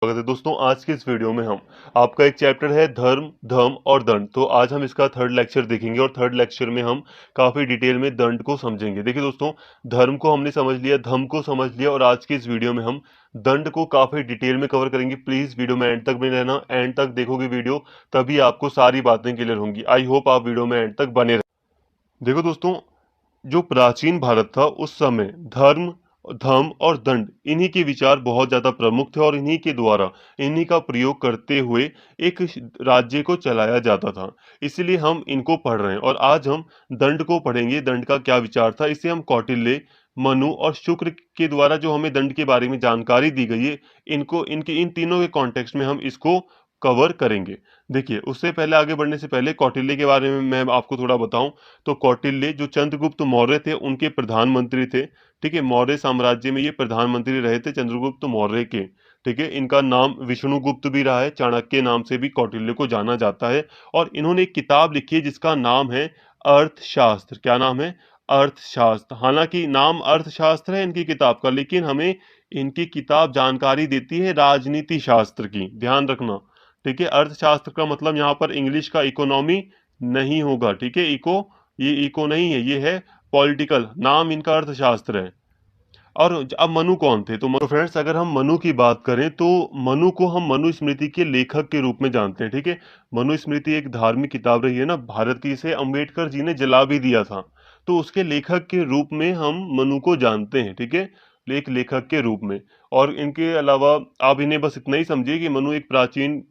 स्वागत है दोस्तों। आज के इस वीडियो में हम आपका एक चैप्टर है धर्म, धर्म और दंड। तो आज हम इसका थर्ड लेक्चर देखेंगे और थर्ड लेक्चर में हम काफी डिटेल में दंड को समझेंगे। देखिए दोस्तों, धर्म को हमने समझ लिया, धर्म को समझ लिया और आज के इस वीडियो में हम दंड को काफी डिटेल में कवर करेंगे। प्लीज वीडियो में एंड तक बने रहना, एंड तक देखोगे वीडियो तभी आपको सारी बातें क्लियर होंगी। आई होप आप वीडियो में एंड तक बने रहें। देखो दोस्तों, जो प्राचीन भारत था उस समय धर्म, धर्म और दंड इन्हीं के विचार बहुत ज्यादा प्रमुख थे और इन्हीं के द्वारा, इन्हीं का प्रयोग करते हुए एक राज्य को चलाया जाता था। इसलिए हम इनको पढ़ रहे हैं और आज हम दंड को पढ़ेंगे। दंड का क्या विचार था, इसे हम कौटिल्य, मनु और शुक्र के द्वारा जो हमें दंड के बारे में जानकारी दी गई है, इनको इनके इन तीनों के कॉन्टेक्स्ट में हम इसको कवर करेंगे। देखिए, उससे पहले आगे बढ़ने से पहले कौटिल्य के बारे में मैं आपको थोड़ा बताऊं तो कौटिल्य जो चंद्रगुप्त मौर्य थे उनके प्रधानमंत्री थे। ठीक है, मौर्य साम्राज्य में ये प्रधानमंत्री रहे थे चंद्रगुप्त मौर्य के। ठीक है, इनका नाम विष्णुगुप्त भी रहा है, चाणक्य नाम से भी कौटिल्य को जाना जाता है। और इन्होंने एक किताब लिखी है जिसका नाम है अर्थशास्त्र। क्या नाम है? अर्थशास्त्र। हालांकि नाम अर्थशास्त्र है इनकी किताब का, लेकिन हमें इनकी किताब जानकारी देती है राजनीति शास्त्र की। ध्यान रखना। ठीक है, अर्थशास्त्र का मतलब यहाँ पर इंग्लिश का इकोनॉमी नहीं होगा। ठीक है, ये इको नहीं है, ये है पॉलिटिकल। नाम इनका अर्थशास्त्र है। और अब मनु कौन थे? तो फ्रेंड्स, अगर हम मनु की बात करें तो मनु को हम मनुस्मृति के लेखक के रूप में जानते हैं। ठीक है, मनुस्मृति एक धार्मिक किताब रही है ना भारत की, इसे अंबेडकर जी ने जला भी दिया था। तो उसके लेखक के रूप में हम मनु को जानते हैं। ठीक है, एक लेखक के रूप में। और इनके अलावा आप इन्हें बस इतना ही समझिए कि मनु एक प्राचीन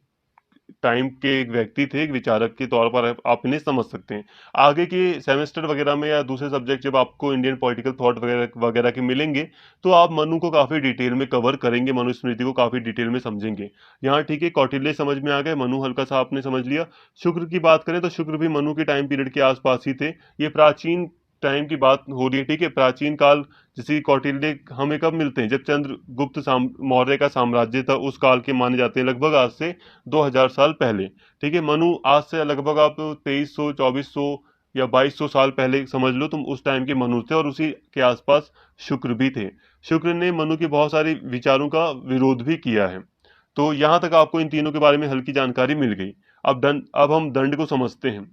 टाइम के एक व्यक्ति थे, एक विचारक के तौर पर आप इन्हें समझ सकते हैं। आगे के सेमेस्टर वगैरह में या दूसरे सब्जेक्ट जब आपको इंडियन पॉलिटिकल थॉट वगैरह वगैरह के मिलेंगे तो आप मनु को काफी डिटेल में कवर करेंगे, मनुस्मृति को काफी डिटेल में समझेंगे। यहाँ ठीक है, कौटिल्य समझ में आ गए, मनु हल्का सा आपने समझ लिया। शुक्र की बात करें तो शुक्र भी मनु के टाइम पीरियड के आसपास ही थे। ये प्राचीन टाइम की बात हो रही है। ठीक है, प्राचीन काल जैसे कौटिल्य हमें कब मिलते हैं? जब चंद्रगुप्त मौर्य का साम्राज्य था, उस काल के माने जाते हैं, लगभग आज से 2000 साल पहले। ठीक है, मनु आज से लगभग आप 2300 2400 या 2200 साल पहले समझ लो, तुम उस टाइम के मनु थे और उसी के आसपास शुक्र भी थे। शुक्र ने मनु के बहुत सारे विचारों का विरोध भी किया है। तो यहां तक आपको इन तीनों के बारे में हल्की जानकारी मिल गई। अब हम दंड को समझते हैं।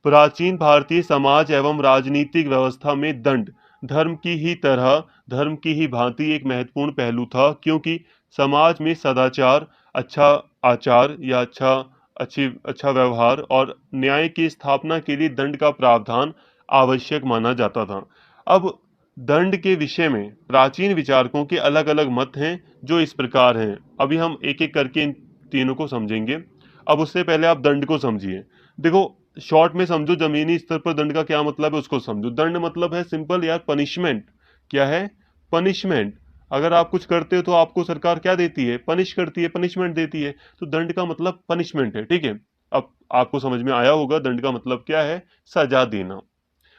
प्राचीन भारतीय समाज एवं राजनीतिक व्यवस्था में दंड धर्म की ही तरह, धर्म की ही भांति एक महत्वपूर्ण पहलू था, क्योंकि समाज में सदाचार, अच्छा आचार या अच्छा व्यवहार और न्याय की स्थापना के लिए दंड का प्रावधान आवश्यक माना जाता था। अब दंड के विषय में प्राचीन विचारकों के अलग अलग मत हैं, जो इस प्रकार हैं। अभी हम एक एक करके इन तीनों को समझेंगे। अब उससे पहले आप दंड को समझिए। देखो, शॉर्ट में समझो, जमीनी स्तर पर दंड का क्या मतलब है उसको समझो। दंड मतलब है सिंपल यार, पनिशमेंट। क्या है? पनिशमेंट। अगर आप कुछ करते हो तो आपको सरकार क्या देती है? पनिश करती है, पनिशमेंट देती है। तो दंड का मतलब पनिशमेंट है। ठीक है, अब आपको समझ में आया होगा दंड का मतलब क्या है? सजा देना।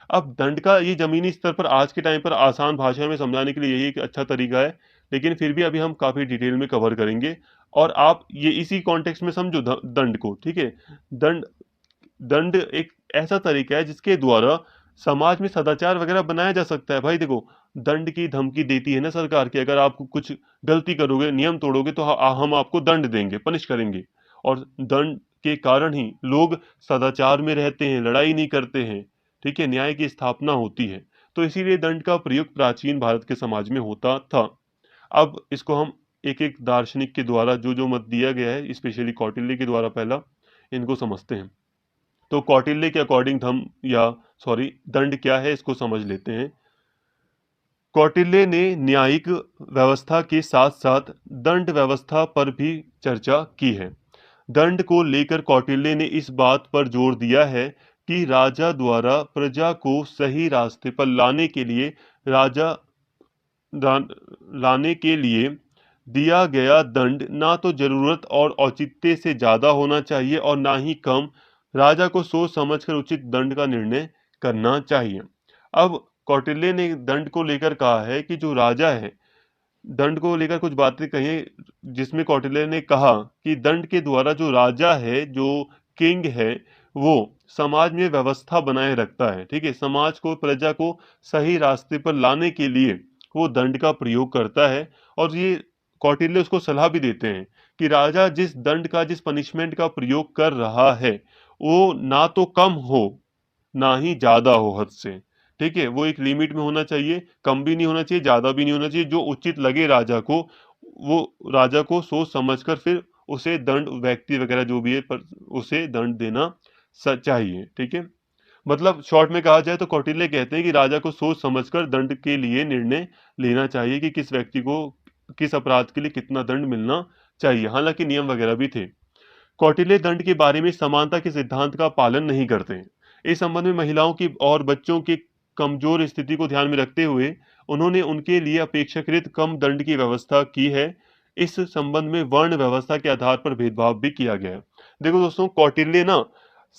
अब दंड का ये जमीनी स्तर पर आज के टाइम पर आसान भाषा में समझाने के लिए यही एक अच्छा तरीका है, लेकिन फिर भी अभी हम काफी डिटेल में कवर करेंगे। और आप ये इसी कॉन्टेक्स्ट में समझो दंड को। ठीक है, दंड दंड एक ऐसा तरीका है जिसके द्वारा समाज में सदाचार वगैरह बनाया जा सकता है। भाई देखो, दंड की धमकी देती है ना सरकार की, अगर आप कुछ गलती करोगे, नियम तोड़ोगे तो हम आपको दंड देंगे, पनिश करेंगे। और दंड के कारण ही लोग सदाचार में रहते हैं, लड़ाई नहीं करते हैं। ठीक है, न्याय की स्थापना होती है। तो इसीलिए दंड का प्रयोग प्राचीन भारत के समाज में होता था। अब इसको हम एक एक दार्शनिक के द्वारा जो जो मत दिया गया है, स्पेशली कौटिल्य के द्वारा पहला, इनको समझते हैं। तो कौटिल्य के अकॉर्डिंग दंड क्या है इसको समझ लेते हैं। कौटिल्य ने न्यायिक व्यवस्था के साथ साथ दंड व्यवस्था पर भी चर्चा की है। दंड को लेकर कौटिल्य ने इस बात पर जोर दिया है कि राजा द्वारा प्रजा को सही रास्ते पर राजा लाने के लिए दिया गया दंड ना तो जरूरत और औचित्य से ज्यादा होना चाहिए और ना ही कम। राजा को सोच समझकर उचित दंड का निर्णय करना चाहिए। अब कौटिल्य ने दंड को लेकर कहा है कि जो राजा है, दंड को लेकर कुछ बातें कही हैं, जिसमें कौटिल्य ने कहा कि दंड के द्वारा जो राजा है, जो किंग है, वो समाज में व्यवस्था बनाए रखता है। ठीक है, समाज को, प्रजा को सही रास्ते पर लाने के लिए वो दंड का प्रयोग करता है। और ये कौटिल्य उसको सलाह भी देते हैं कि राजा जिस दंड का, जिस पनिशमेंट का प्रयोग कर रहा है, वो ना तो कम हो, ना ही ज्यादा हो हद से। ठीक है, वो एक लिमिट में होना चाहिए, कम भी नहीं होना चाहिए, ज्यादा भी नहीं होना चाहिए। जो उचित लगे राजा को, वो राजा को सोच समझकर फिर उसे दंड, व्यक्ति वगैरह जो भी है पर उसे दंड देना चाहिए। ठीक है, मतलब शॉर्ट में कहा जाए तो कौटिल्य कहते हैं कि राजा को सोच समझकर दंड के लिए निर्णय लेना चाहिए कि किस व्यक्ति को किस अपराध के लिए कितना दंड मिलना चाहिए। हालांकि नियम वगैरह भी थे। कौटिल्य दंड के बारे में समानता के सिद्धांत का पालन नहीं करते हैं। इस संबंध में महिलाओं की और बच्चों की कमजोर स्थिति को ध्यान में रखते हुए उन्होंने उनके लिए अपेक्षाकृत कम दंड की व्यवस्था की है। इस संबंध में वर्ण व्यवस्था के आधार पर भेदभाव भी किया गया है। देखो दोस्तों, कौटिल्य ना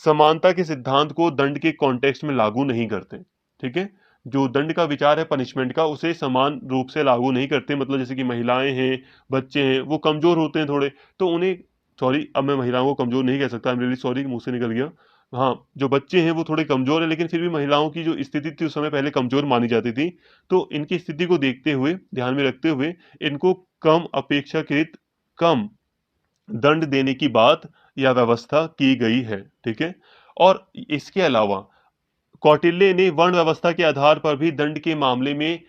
समानता के सिद्धांत को दंड के कॉन्टेक्स्ट में लागू नहीं करते। ठीक है, जो दंड का विचार है पनिशमेंट का, उसे समान रूप से लागू नहीं करते। मतलब जैसे कि महिलाएं हैं, बच्चे हैं, वो कमजोर होते हैं थोड़े, तो उन्हें, सॉरी अब मैं महिलाओं को कमजोर नहीं कह सकता, आई एम रियली सॉरी, मुंह से निकल गया। हाँ, जो बच्चे हैं वो थोड़े कमजोर है, लेकिन फिर भी महिलाओं की जो स्थिति थी उस समय पहले कमजोर मानी जाती थी। तो इनकी स्थिति को देखते हुए, ध्यान में रखते हुए इनको कम, अपेक्षाकृत कम दंड देने की बात या व्यवस्था की गई है। ठीक है, और इसके अलावा कौटिल्य ने वर्ण व्यवस्था के आधार पर भी दंड के मामले में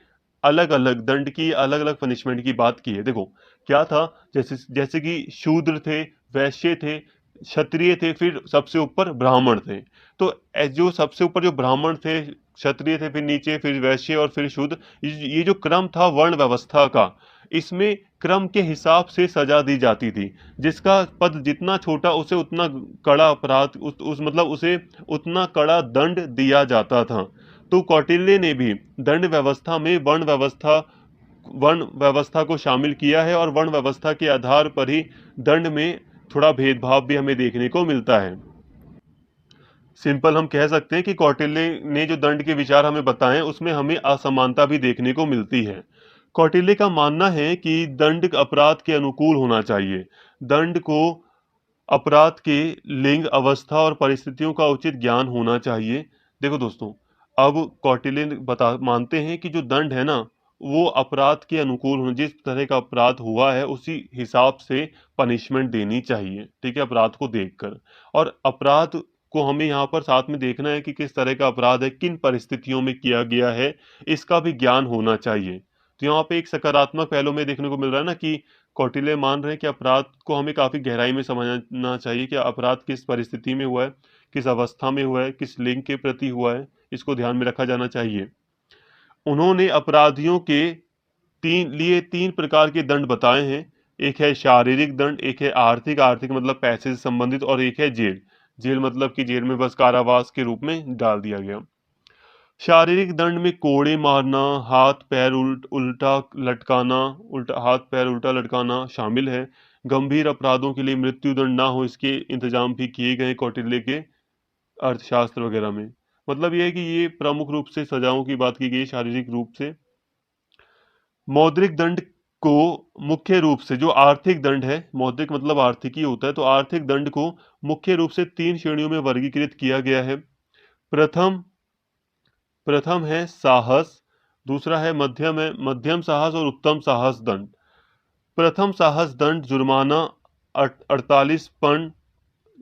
अलग अलग दंड की, अलग अलग पनिशमेंट की बात की है। देखो क्या था, जैसे जैसे कि शूद्र थे, वैश्य थे, क्षत्रिय थे, फिर सबसे ऊपर ब्राह्मण थे। तो जो सबसे ऊपर जो ब्राह्मण थे, क्षत्रिय थे, फिर नीचे, फिर वैश्य और फिर शूद्र, ये जो क्रम था वर्ण व्यवस्था का, इसमें क्रम के हिसाब से सजा दी जाती थी। जिसका पद जितना छोटा उसे उतना कड़ा अपराध, उस मतलब उसे उतना कड़ा दंड दिया जाता था। तो कौटिल्य ने भी दंड व्यवस्था में वर्ण व्यवस्था को शामिल किया है, और वर्ण व्यवस्था के आधार पर ही दंड में थोड़ा भेदभाव भी हमें देखने को मिलता है। सिंपल हम कह सकते हैं कि कौटिल्य ने जो दंड के विचार हमें बताए उसमें हमें असमानता भी देखने को मिलती है। कौटिल्य का मानना है कि दंड अपराध के अनुकूल होना चाहिए। दंड को अपराध के लिंग, अवस्था और परिस्थितियों का उचित ज्ञान होना चाहिए। देखो दोस्तों, अब कौटिल्य बता मानते हैं कि जो दंड है ना, वो अपराध के अनुकूल होना, जिस तरह का अपराध हुआ है उसी हिसाब से पनिशमेंट देनी चाहिए। ठीक है, अपराध को देखकर। और अपराध को हमें यहाँ पर साथ में देखना है कि किस तरह का अपराध है, किन परिस्थितियों में किया गया है, इसका भी ज्ञान होना चाहिए। तो यहाँ पे एक सकारात्मक पहलू में देखने को मिल रहा है ना कि कौटिल्य मान रहे हैं कि अपराध को हमें काफी गहराई में समझना चाहिए कि अपराध किस परिस्थिति में हुआ है, किस अवस्था में हुआ है, किस लिंग के प्रति हुआ है, इसको ध्यान में रखा जाना चाहिए। उन्होंने अपराधियों के तीन प्रकार के दंड बताए हैं। एक है शारीरिक दंड, एक है आर्थिक, आर्थिक मतलब पैसे से संबंधित, और एक है जेल। जेल मतलब कि जेल में बस कारावास के रूप में डाल दिया गया। शारीरिक दंड में कोड़े मारना, हाथ पैर उल्टा लटकाना, उल्टा हाथ पैर उल्टा लटकाना शामिल है। गंभीर अपराधों के लिए मृत्यु दंड ना हो, इसके इंतजाम भी किए गए कौटिल्य के अर्थशास्त्र वगैरह में। मतलब ये है कि ये प्रमुख रूप से सजाओं की बात की गई है शारीरिक रूप से। मौद्रिक दंड को मुख्य रूप से, जो आर्थिक दंड है, मौद्रिक मतलब आर्थिक ही होता है, तो आर्थिक दंड को मुख्य रूप से तीन श्रेणियों में वर्गीकृत किया गया है। प्रथम प्रथम है साहस, दूसरा है मध्यम साहस, और उत्तम साहस दंड। प्रथम साहस दंड जुर्माना 48 पन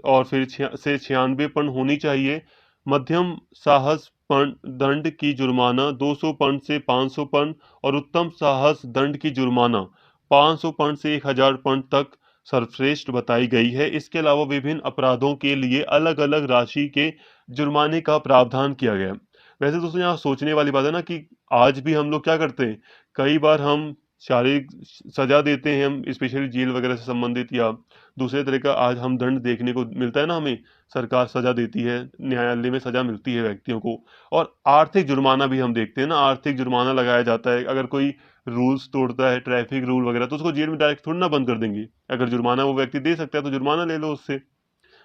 और फिर से 96 पन होनी चाहिए। मध्यम साहस पन दंड की जुर्माना 200 पन से 500 पन, और उत्तम साहस दंड की जुर्माना 500 पन से 1000 पन तक सर्वश्रेष्ठ बताई गई है। इसके अलावा विभिन्न अपराधों के लिए अलग अलग राशि के जुर्माने का प्रावधान किया गया है। वैसे दोस्तों, यहाँ सोचने वाली बात है ना कि आज भी हम लोग क्या करते हैं, कई बार हम शारीरिक सजा देते हैं, हम स्पेशली जेल वगैरह से संबंधित, या दूसरे तरह का आज हम दंड देखने को मिलता है ना, हमें सरकार सजा देती है, न्यायालय में सजा मिलती है व्यक्तियों को। और आर्थिक जुर्माना भी हम देखते हैं ना, आर्थिक जुर्माना लगाया जाता है। अगर कोई रूल्स तोड़ता है, ट्रैफिक रूल वगैरह, तो उसको जेल में डायरेक्ट थोड़ी ना बंद कर देंगे। अगर जुर्माना वो व्यक्ति दे सकता है तो जुर्माना ले लो उससे।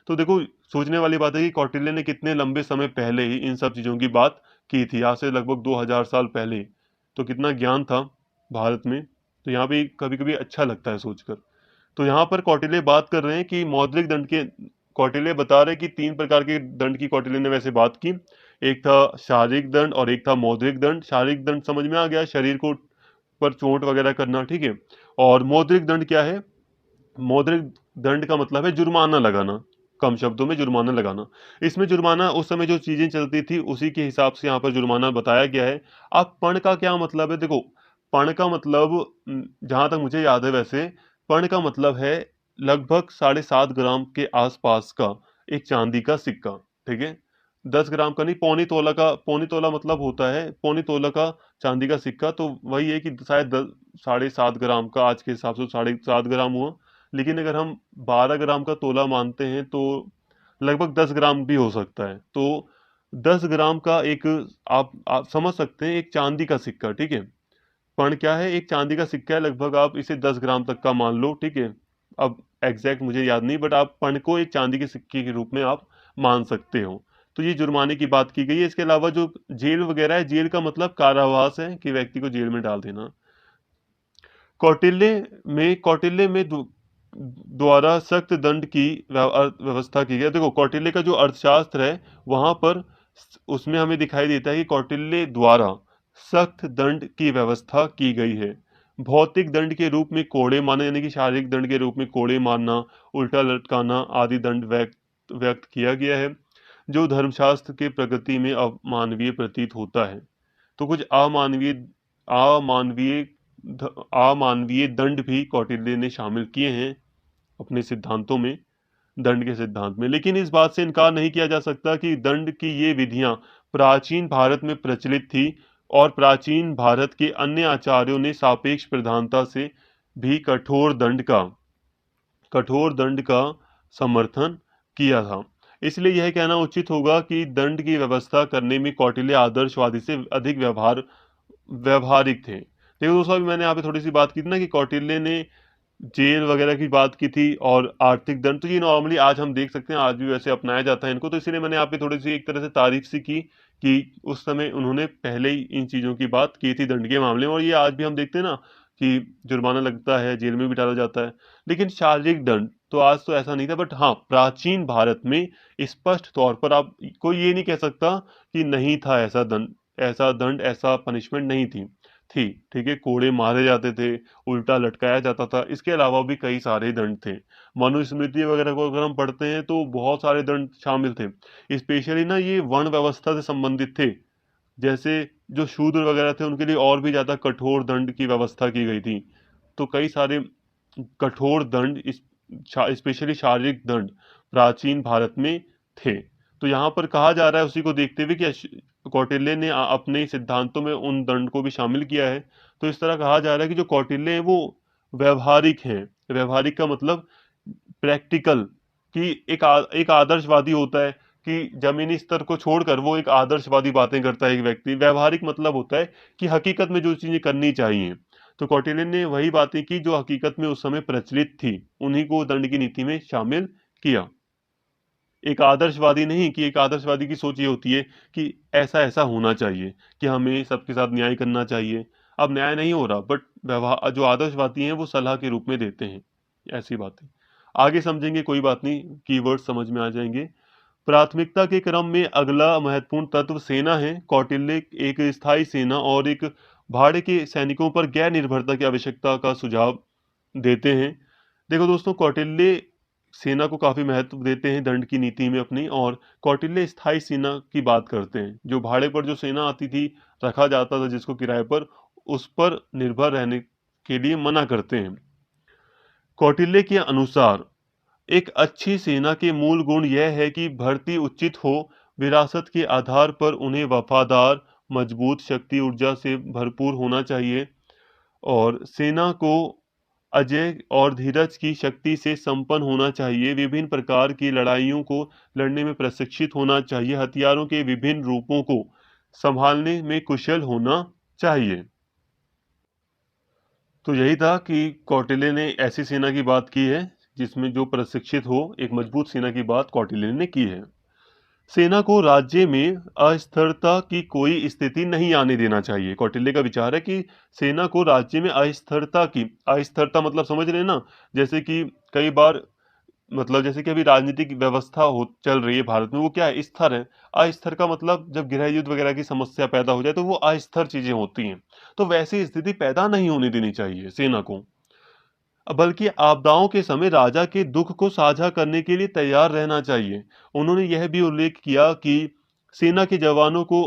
तो देखो, सोचने वाली बात है कि कौटिल्य ने कितने लंबे समय पहले ही इन सब चीजों की बात की थी, आज से लगभग 2000 साल पहले। तो कितना ज्ञान था भारत में। तो यहाँ पे कभी कभी अच्छा लगता है सोचकर। तो यहाँ पर कौटिल्य बात कर रहे हैं कि मौद्रिक दंड के, कौटिल्य बता रहे हैं कि तीन प्रकार के दंड की कौटिल्य ने वैसे बात की। एक था शारीरिक दंड और एक था मौद्रिक दंड। शारीरिक दंड समझ में आ गया, शरीर को पर चोट वगैरह करना, ठीक है। और मौद्रिक दंड क्या है? मौद्रिक दंड का मतलब है जुर्माना लगाना, कम शब्दों में जुर्माना लगाना। इसमें जुर्माना उस समय जो चीजें चलती थी उसी के हिसाब से यहाँ पर जुर्माना बताया गया है। अब पण का क्या मतलब है? देखो, पण का मतलब जहां तक मुझे याद है वैसे, पण का मतलब है लगभग 7.5 ग्राम के आसपास का एक चांदी का सिक्का। ठीक है, 10 ग्राम का नहीं, पौनी तोला का, पौनी तोला मतलब होता है पौनी तोला का चांदी का सिक्का। तो वही है कि शायद 7.5 ग्राम का, आज के हिसाब से 7.5 ग्राम हुआ। लेकिन अगर हम 12 ग्राम का तोला मानते हैं तो लगभग 10 ग्राम भी हो सकता है। तो 10 ग्राम का एक, आप समझ सकते हैं, एक चांदी का सिक्का। ठीक है, पण क्या है? एक चांदी का सिक्का है, लगभग आप इसे 10 ग्राम तक का मान लो। ठीक है, अब एग्जैक्ट मुझे याद नहीं, बट आप पण को एक चांदी के सिक्के के रूप में आप मान सकते हो। तो ये जुर्माने की बात की गई है। इसके अलावा जो जेल वगैरह है, जेल का मतलब कारावास है कि व्यक्ति को जेल में डाल देना। कौटिल्य में द्वारा सख्त दंड की व्यवस्था की गई। देखो, कौटिल्य का जो अर्थशास्त्र है वहां पर उसमें हमें दिखाई देता है कि कौटिल्य द्वारा सख्त दंड की व्यवस्था की गई है। भौतिक दंड के रूप में कोड़े मारना, यानी कि शारीरिक दंड के रूप में कोड़े मारना, उल्टा लटकाना आदि दंड व्यक्त किया गया है, जो धर्मशास्त्र के प्रगति में अमानवीय प्रतीत होता है। तो कुछ अमानवीय अमानवीय दंड भी कौटिल्य ने शामिल किए हैं अपने सिद्धांतों में, दंड के सिद्धांत में। लेकिन इस बात से इनकार नहीं किया जा सकता कि दंड की ये विधियां प्राचीन भारत में प्रचलित थी और प्राचीन भारत के अन्य आचार्यों ने सापेक्ष प्रधानता से भी कठोर दंड का समर्थन किया था। इसलिए यह कहना उचित होगा कि दंड की व्यवस्था करने में कौटिल्य आदर्शवादी से अधिक व्यवहारिक थे। देखो दोस्तों, अभी मैंने यहाँ पे थोड़ी सी बात की थी ना कि कौटिल्य ने जेल वगैरह की बात की थी और आर्थिक दंड, तो ये नॉर्मली आज हम देख सकते हैं, आज भी वैसे अपनाया जाता है इनको। तो इसीलिए मैंने यहाँ पे थोड़ी सी एक तरह से तारीफ सी की कि उस समय उन्होंने पहले ही इन चीज़ों की बात की थी दंड के मामले में। और ये आज भी हम देखते हैं ना कि जुर्माना लगता है, जेल में भी डाला जाता है। लेकिन शारीरिक दंड तो आज तो ऐसा नहीं था, बट हाँ, प्राचीन भारत में स्पष्ट तौर पर आप, कोई ये नहीं कह सकता कि नहीं था ऐसा दंड, ऐसा पनिशमेंट नहीं थी। ठीक है, कोड़े मारे जाते थे, उल्टा लटकाया जाता था। इसके अलावा भी कई सारे दंड थे। मनुस्मृति वगैरह को अगर हम पढ़ते हैं तो बहुत सारे दंड शामिल थे। स्पेशली ना ये वर्ण व्यवस्था से संबंधित थे। जैसे जो शूद्र वगैरह थे उनके लिए और भी ज्यादा कठोर दंड की व्यवस्था की गई थी। तो कई सारे कठोर दंड, स्पेशली शारीरिक दंड, प्राचीन भारत में थे। तो यहाँ पर कहा जा रहा है उसी को देखते हुए कि कौटिल्य ने अपने सिद्धांतों में उन दंड को भी शामिल किया है। तो इस तरह कहा जा रहा है कि जो कौटिल्य है वो व्यवहारिक हैं। व्यवहारिक का मतलब प्रैक्टिकल, कि एक आदर्शवादी होता है कि जमीनी स्तर को छोड़कर वो एक आदर्शवादी बातें करता है एक व्यक्ति। व्यवहारिक मतलब होता है कि हकीकत में जो चीजें करनी चाहिए। तो कौटिल्य ने वही बातें की जो हकीकत में उस समय प्रचलित थी, उन्हीं को दंड की नीति में शामिल किया। एक आदर्शवादी नहीं, कि एक आदर्शवादी की सोच ये होती है कि ऐसा ऐसा होना चाहिए, कि हमें सबके साथ न्याय करना चाहिए। अब न्याय नहीं हो रहा, बट व्यवहार जो आदर्शवादी हैं वो सलाह के रूप में देते हैं ऐसी बातें। आगे समझेंगे, कोई बात नहीं, कीवर्ड समझ में आ जाएंगे। प्राथमिकता के क्रम में अगला महत्वपूर्ण तत्व सेना है। कौटिल्य एक स्थायी सेना और एक भाड़े के सैनिकों पर गैर निर्भरता की आवश्यकता का सुझाव देते हैं। देखो दोस्तों, कौटिल्य सेना को काफी महत्व देते हैं दंड की नीति में अपनी, और कौटिल्य स्थायी सेना की बात करते हैं। जो भाड़े पर जो सेना आती थी, रखा जाता था जिसको किराए पर, उस पर निर्भर रहने के लिए मना करते हैं। कौटिल्य के अनुसार एक अच्छी सेना के मूल गुण यह है कि भर्ती उचित हो, विरासत के आधार पर उन्हें वफादार, मजबूत, शक्ति ऊर्जा से भरपूर होना चाहिए, और सेना को अजय और धीरज की शक्ति से संपन्न होना चाहिए। विभिन्न प्रकार की लड़ाइयों को लड़ने में प्रशिक्षित होना चाहिए। हथियारों के विभिन्न रूपों को संभालने में कुशल होना चाहिए। तो यही था कि कौटिल्य ने ऐसी सेना की बात की है जिसमें जो प्रशिक्षित हो, एक मजबूत सेना की बात कौटिल्य ने की है। सेना को राज्य में अस्थिरता की कोई स्थिति नहीं आने देना चाहिए। कौटिल्य का विचार है कि सेना को राज्य में अस्थिरता मतलब समझ रहे हैं ना, जैसे कि कई बार, मतलब जैसे कि अभी राजनीतिक व्यवस्था हो चल रही है भारत में, वो क्या है? स्थिर है। अस्थिर का मतलब जब गृह युद्ध वगैरह की समस्या पैदा हो जाए तो वो अस्थिर चीजें होती हैं। तो वैसी स्थिति पैदा नहीं होने देनी चाहिए सेना को। बल्कि आपदाओं के समय राजा के दुख को साझा करने के लिए तैयार रहना चाहिए। उन्होंने यह भी उल्लेख किया कि सेना के जवानों को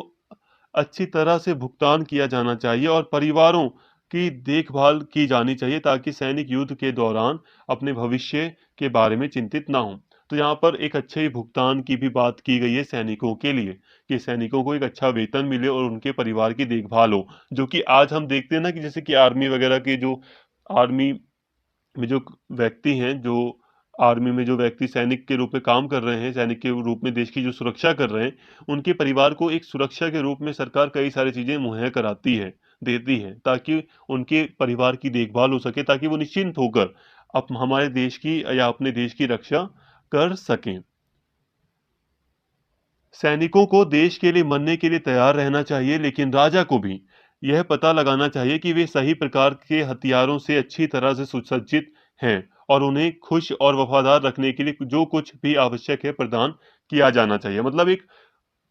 अच्छी तरह से भुगतान किया जाना चाहिए और परिवारों की देखभाल की जानी चाहिए ताकि सैनिक युद्ध के दौरान अपने भविष्य के बारे में चिंतित ना हों। तो यहाँ पर एक अच्छे भुगतान की भी बात की गई है सैनिकों के लिए, कि सैनिकों को एक अच्छा वेतन मिले और उनके परिवार की देखभाल हो। जो कि आज हम देखते हैं ना कि जैसे कि आर्मी वगैरह के जो आर्मी में जो व्यक्ति हैं, जो आर्मी में जो व्यक्ति सैनिक के रूप में काम कर रहे हैं, सैनिक के रूप में देश की जो सुरक्षा कर रहे हैं, उनके परिवार को एक सुरक्षा के रूप में सरकार कई सारी चीज़ें मुहैया कराती है, देती है, ताकि उनके परिवार की देखभाल हो सके, ताकि वो निश्चिंत होकर हमारे देश की या अपने देश की रक्षा कर सकें। सैनिकों को देश के लिए मरने के लिए तैयार रहना चाहिए, लेकिन राजा को भी यह पता लगाना चाहिए कि वे सही प्रकार के हथियारों से अच्छी तरह से सुसज्जित हैं और उन्हें खुश और वफादार रखने के लिए जो कुछ भी आवश्यक है प्रदान किया जाना चाहिए। मतलब एक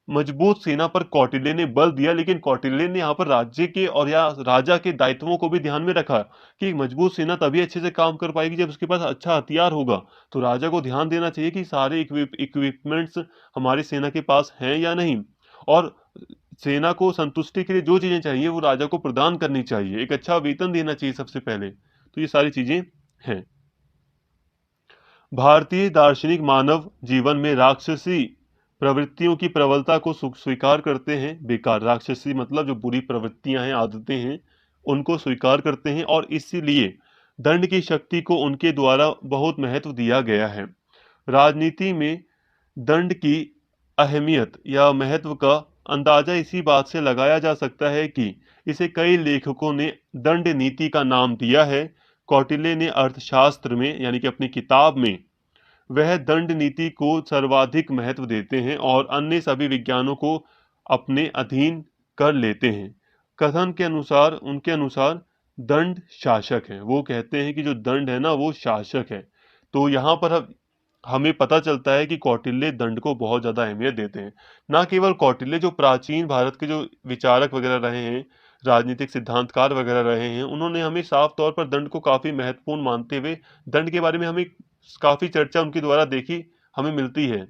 मजबूत सेना पर कौटिल्य ने बल दिया, लेकिन कौटिल्य ने यहाँ पर राज्य के और या राजा के दायित्वों को भी ध्यान में रखा कि एक मजबूत सेना तभी अच्छे से काम कर पाएगी जब उसके पास अच्छा हथियार होगा। तो राजा को ध्यान देना चाहिए कि सारे इक्विपमेंट्स हमारी सेना के पास हैं या नहीं, और सेना को संतुष्टि के लिए जो चीजें चाहिए वो राजा को प्रदान करनी चाहिए। एक अच्छा वेतन देना चाहिए सबसे पहले। तो ये सारी चीजें हैं। भारतीय दार्शनिक मानव जीवन में राक्षसी प्रवृत्तियों की प्रबलता को स्वीकार करते हैं। बेकार राक्षसी मतलब जो बुरी प्रवृत्तियां हैं, आदतें हैं, उनको स्वीकार करते हैं और इसीलिए दंड की शक्ति को उनके द्वारा बहुत महत्व दिया गया है। राजनीति में दंड की अहमियत या महत्व का अंदाजा इसी बात से लगाया जा सकता है कि इसे कई लेखकों ने दंड नीति का नाम दिया है। कौटिल्य ने अर्थशास्त्र में यानी कि अपनी किताब में वह दंड नीति को सर्वाधिक महत्व देते हैं और अन्य सभी विज्ञानों को अपने अधीन कर लेते हैं। कथन के अनुसार, उनके अनुसार दंड शासक है। वो कहते हैं कि जो दंड है ना वो शासक है। तो यहाँ पर हमें पता चलता है कि कौटिल्य दंड को बहुत ज्यादा अहमियत देते हैं। ना केवल कौटिल्य, जो प्राचीन भारत के जो विचारक वगैरह रहे हैं, राजनीतिक सिद्धांतकार वगैरह रहे हैं, उन्होंने हमें साफ तौर पर दंड को काफी महत्वपूर्ण मानते हुए दंड के बारे में हमें काफी चर्चा उनके द्वारा देखी हमें मिलती है।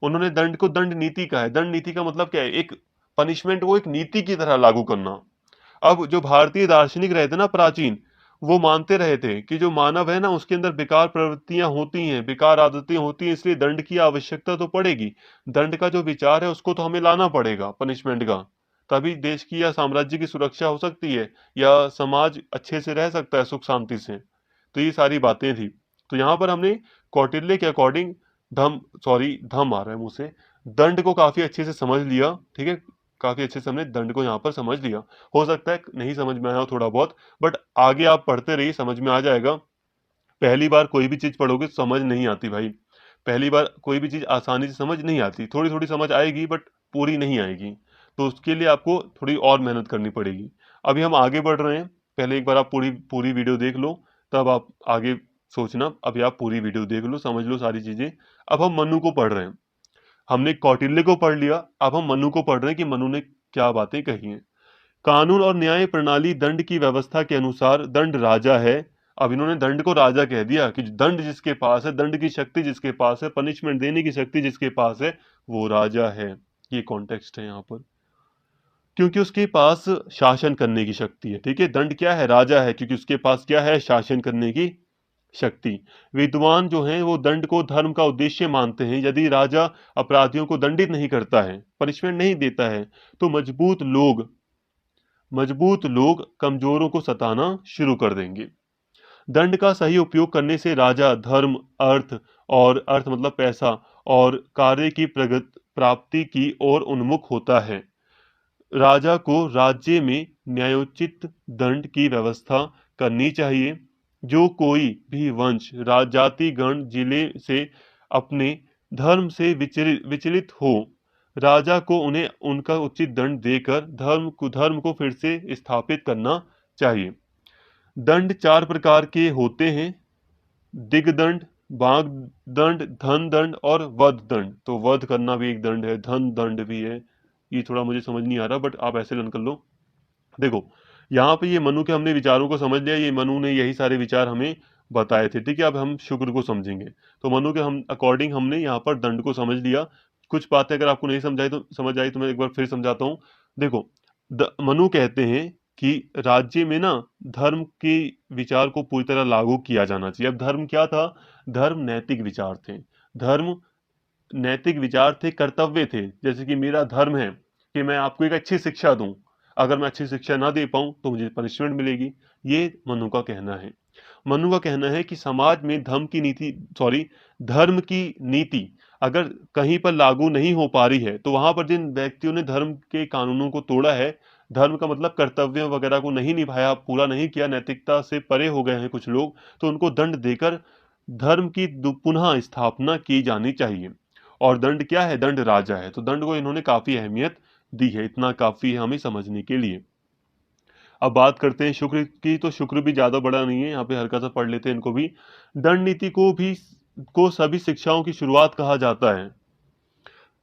उन्होंने दंड को दंड नीति कहा है। दंड नीति का मतलब क्या है? एक पनिशमेंट वो एक नीति की तरह लागू करना। अब जो भारतीय दार्शनिक रहे थे ना प्राचीन, वो मानते रहे थे कि जो मानव है ना उसके अंदर बेकार प्रवृत्तियां होती हैं, बेकार आदतें होती हैं, इसलिए दंड की आवश्यकता तो पड़ेगी। दंड का जो विचार है उसको तो हमें लाना पड़ेगा, पनिशमेंट का। तभी देश की या साम्राज्य की सुरक्षा हो सकती है या समाज अच्छे से रह सकता है सुख शांति से। तो ये सारी बातें थी। तो यहाँ पर हमने कौटिल्य के अकॉर्डिंग धम आ रहा है मुंह से, दंड को काफी अच्छे से समझ लिया। ठीक है, काफी अच्छे से हमने दंड को यहाँ पर समझ लिया। हो सकता है नहीं समझ में आया हो थोड़ा बहुत, बट आगे आप पढ़ते रहिए, समझ में आ जाएगा। पहली बार कोई भी चीज पढ़ोगे तो समझ नहीं आती भाई। पहली बार कोई भी चीज आसानी से समझ नहीं आती, थोड़ी थोड़ी समझ आएगी बट पूरी नहीं आएगी। तो उसके लिए आपको थोड़ी और मेहनत करनी पड़ेगी। अभी हम आगे बढ़ रहे हैं। पहले एक बार आप पूरी पूरी वीडियो देख लो, तब आप आगे सोचना। अभी आप पूरी वीडियो देख लो, समझ लो सारी चीजें। अब हम मनु को पढ़ रहे हैं। हमने कौटिल्य को पढ़ लिया, अब हम मनु को पढ़ रहे हैं कि मनु ने क्या बातें कही हैं। कानून और न्याय प्रणाली दंड की व्यवस्था के अनुसार दंड राजा है। अब इन्होंने दंड को राजा कह दिया कि दंड जिसके पास है, दंड की शक्ति जिसके पास है, पनिशमेंट देने की शक्ति जिसके पास है, वो राजा है। ये कॉन्टेक्स्ट है यहाँ पर, क्योंकि उसके पास शासन करने की शक्ति है। ठीक है, दंड क्या है? राजा है, क्योंकि उसके पास क्या है? शासन करने की शक्ति। विद्वान जो हैं वो दंड को धर्म का उद्देश्य मानते हैं। यदि राजा अपराधियों को दंडित नहीं करता है, पनिशमेंट नहीं देता है, तो मजबूत लोग कमजोरों को सताना शुरू कर देंगे। दंड का सही उपयोग करने से राजा धर्म, अर्थ मतलब पैसा और कार्य की प्राप्ति की ओर उन्मुख होता है। राजा को राज्य में न्यायोचित दंड की व्यवस्था करनी चाहिए। जो कोई भी वंश, जाति, गण, जिले से अपने धर्म से विचलित हो, राजा को उन्हें उनका उचित दंड देकर धर्म को फिर से स्थापित करना चाहिए। दंड 4 प्रकार के होते हैं: दिग्दंड, बाघ दंड, धन दंड और वध दंड। तो वध करना भी एक दंड है, धन दंड भी है। ये थोड़ा मुझे समझ नहीं आ रहा, बट आप ऐसे लर्न कर लो। देखो, यहाँ पे ये मनु के हमने विचारों को समझ लिया। ये मनु ने यही सारे विचार हमें बताए थे। ठीक है, अब हम शुक्र को समझेंगे। तो मनु के हम अकॉर्डिंग हमने यहाँ पर दंड को समझ लिया। कुछ बातें अगर आपको नहीं समझ आई तो मैं एक बार फिर समझाता हूँ। देखो, मनु कहते हैं कि राज्य में ना धर्म के विचार को पूरी तरह लागू किया जाना चाहिए। अब धर्म क्या था? धर्म नैतिक विचार थे। धर्म नैतिक विचार थे, कर्तव्य थे। जैसे कि मेरा धर्म है कि मैं आपको एक अच्छी शिक्षा दूं। अगर मैं अच्छी शिक्षा ना दे पाऊं तो मुझे पनिशमेंट मिलेगी। ये मनु का कहना है। मनु का कहना है कि समाज में धर्म की नीति अगर कहीं पर लागू नहीं हो पा रही है तो वहां पर जिन व्यक्तियों ने धर्म के कानूनों को तोड़ा है, धर्म का मतलब कर्तव्यों वगैरह को नहीं निभाया, पूरा नहीं किया, नैतिकता से परे हो गए हैं कुछ लोग, तो उनको दंड देकर धर्म की पुनः स्थापना की जानी चाहिए। और दंड क्या है? दंड राजा है। तो दंड को इन्होंने काफी अहमियत दी है। इतना काफी है हमें समझने के लिए। अब बात करते हैं शुक्र की। तो शुक्र भी ज्यादा बड़ा नहीं है, यहाँ पे हल्का सा पढ़ लेते हैं इनको भी। दंड नीति को सभी शिक्षाओं की शुरुआत कहा जाता है।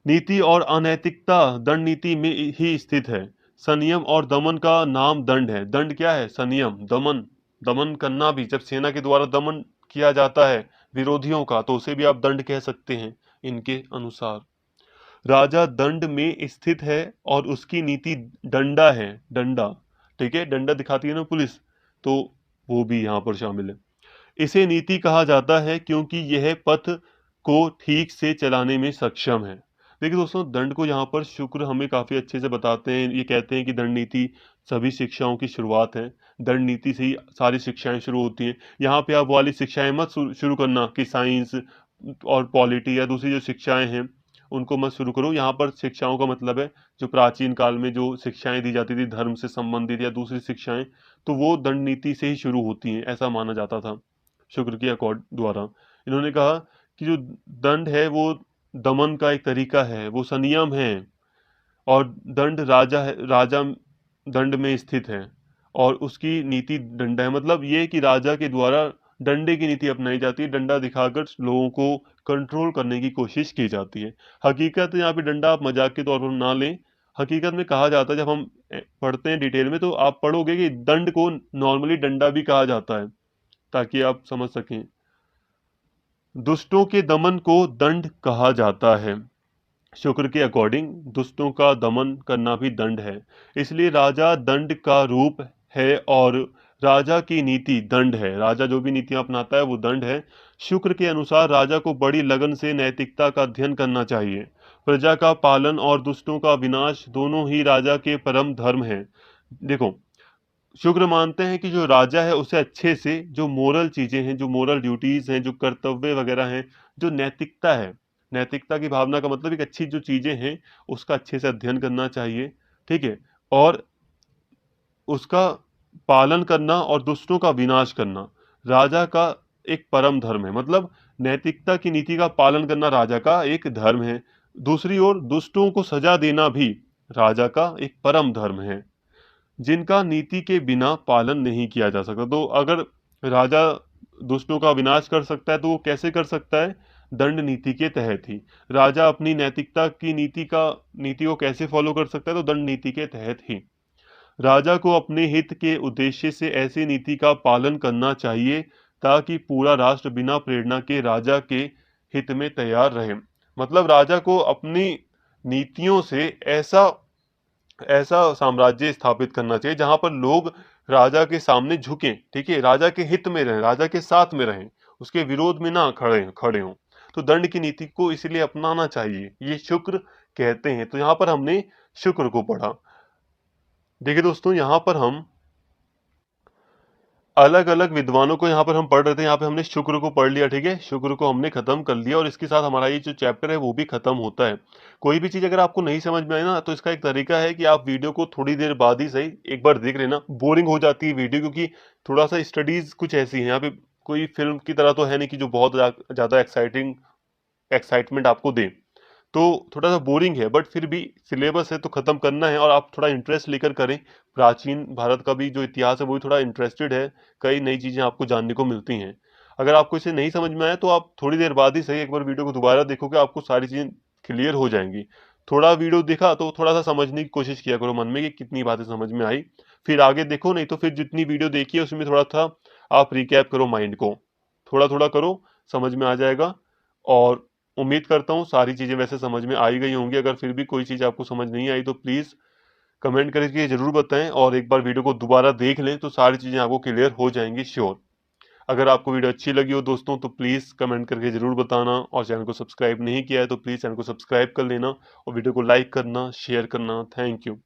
नीति और अनैतिकता दंड नीति में ही स्थित है। संयम और दमन का नाम दंड है। दंड क्या है? संयम, दमन। दमन करना भी, जब सेना के द्वारा दमन किया जाता है विरोधियों का, तो उसे भी आप दंड कह सकते हैं इनके अनुसार। राजा दंड में स्थित है और उसकी नीति डंडा है। डंडा, ठीक है, डंडा दिखाती है ना पुलिस, तो वो भी यहाँ पर शामिल है। इसे नीति कहा जाता है क्योंकि यह पथ को ठीक से चलाने में सक्षम है। देखिए दोस्तों, दंड को यहाँ पर शुक्र हमें काफी अच्छे से बताते हैं। ये कहते हैं कि दंड नीति सभी शिक्षाओं की शुरुआत है। दंड नीति से ही सारी शिक्षाएं शुरू होती हैं। यहाँ पे आप वो वाली शिक्षाएं मत शुरू करना कि साइंस और पॉलिटी या दूसरी जो शिक्षाएं हैं उनको मत शुरू करो। यहाँ पर शिक्षाओं का मतलब है जो प्राचीन काल में जो शिक्षाएं दी जाती थी धर्म से संबंधित या दूसरी शिक्षाएं, तो वो दंड नीति से ही शुरू होती हैं, ऐसा माना जाता था शुक्र के अकॉर्ड द्वारा। इन्होंने कहा कि जो दंड है वो दमन का एक तरीका है, वो संयम है। और दंड राजा है, राजा दंड में स्थित है और उसकी नीति डंडा है। मतलब ये कि राजा के द्वारा डंडे की नीति अपनाई जाती है। डंडा दिखाकर लोगों को कंट्रोल करने की कोशिश की जाती है। हकीकत यहाँ पे डंडा आप मजाक के तौर पर ना लें। हकीकत में कहा जाता है, जब हम पढ़ते हैं डिटेल में तो आप पढ़ोगे कि दंड को नॉर्मली डंडा भी कहा जाता है, ताकि आप समझ सकें। दुष्टों के दमन को दंड कहा जाता है। शुक्र के अकॉर्डिंग दुष्टों का दमन करना भी दंड है। इसलिए राजा दंड का रूप है और राजा की नीति दंड है। राजा जो भी नीतियां अपनाता है वो दंड है। शुक्र के अनुसार राजा को बड़ी लगन से नैतिकता का अध्ययन करना चाहिए। प्रजा का पालन और दुष्टों का विनाश दोनों ही राजा के परम धर्म हैं। देखो, शुक्र मानते हैं कि जो राजा है उसे अच्छे से जो मोरल चीजें हैं, जो मोरल ड्यूटीज हैं, जो कर्तव्य वगैरह हैं, जो नैतिकता है, नैतिकता की भावना का मतलब एक अच्छी जो चीजें हैं उसका अच्छे से अध्ययन करना चाहिए। ठीक है, और उसका पालन करना और दुष्टों का विनाश करना राजा का एक परम धर्म है। मतलब नैतिकता की नीति का पालन करना राजा का एक धर्म है। दूसरी ओर दुष्टों को सजा देना भी राजा का एक परम धर्म है, जिनका नीति के बिना पालन नहीं किया जा सकता। तो अगर राजा दुष्टों का विनाश कर सकता है तो वो कैसे कर सकता है? दंड नीति के तहत ही। राजा अपनी नैतिकता की नीति को कैसे फॉलो कर सकता है? तो दंड नीति के तहत ही। राजा को अपने हित के उद्देश्य से ऐसी नीति का पालन करना चाहिए ताकि पूरा राष्ट्र बिना प्रेरणा के राजा के हित में तैयार रहे। मतलब राजा को अपनी नीतियों से ऐसा ऐसा साम्राज्य स्थापित करना चाहिए जहां पर लोग राजा के सामने झुकें, ठीक है, राजा के हित में रहें, राजा के साथ में रहें, उसके विरोध में ना खड़े हों। तो दंड की नीति को इसलिए अपनाना चाहिए, ये शुक्र कहते हैं। तो यहाँ पर हमने शुक्र को पढ़ा। देखिए दोस्तों, यहाँ पर हम अलग अलग विद्वानों को यहाँ पर हम पढ़ रहे थे। यहाँ पे हमने शुक्र को पढ़ लिया, ठीक है, शुक्र को हमने खत्म कर लिया और इसके साथ हमारा ये जो चैप्टर है वो भी खत्म होता है। कोई भी चीज अगर आपको नहीं समझ में आए ना, तो इसका एक तरीका है कि आप वीडियो को थोड़ी देर बाद ही सही एक बार देख लेना। बोरिंग हो जाती है वीडियो, क्योंकि थोड़ा सा स्टडीज कुछ ऐसी है, यहाँ पे कोई फिल्म की तरह तो है नहीं कि जो बहुत ज्यादा एक्साइटमेंट आपको दे। तो थोड़ा सा बोरिंग है, बट फिर भी सिलेबस है तो खत्म करना है और आप थोड़ा इंटरेस्ट लेकर करें। प्राचीन भारत का भी जो इतिहास है वो भी थोड़ा इंटरेस्टेड है, कई नई चीजें आपको जानने को मिलती हैं। अगर आपको इसे नहीं समझ में आया तो आप थोड़ी देर बाद ही सही एक बार वीडियो को दोबारा देखोगे, आपको सारी चीजें क्लियर हो जाएंगी। थोड़ा वीडियो देखा तो थोड़ा सा समझने की कोशिश किया करो मन में कि कितनी बातें समझ में आई, फिर आगे देखो। नहीं तो फिर जितनी वीडियो देखी है उसमें थोड़ा था आप रिकैप करो माइंड को। थोड़ा-थोड़ा करो, समझ में आ जाएगा और उम्मीद करता हूँ सारी चीज़ें वैसे समझ में आ ही गई होंगी। अगर फिर भी कोई चीज़ आपको समझ नहीं आई तो प्लीज़ कमेंट करके ज़रूर बताएँ और एक बार वीडियो को दोबारा देख लें तो सारी चीज़ें आपको क्लियर हो जाएँगी श्योर। अगर आपको वीडियो अच्छी लगी हो दोस्तों तो प्लीज़ कमेंट करके ज़रूर बताना और चैनल को सब्सक्राइब नहीं किया है तो प्लीज़ चैनल को सब्सक्राइब कर लेना और वीडियो को लाइक करना, शेयर करना। Thank you.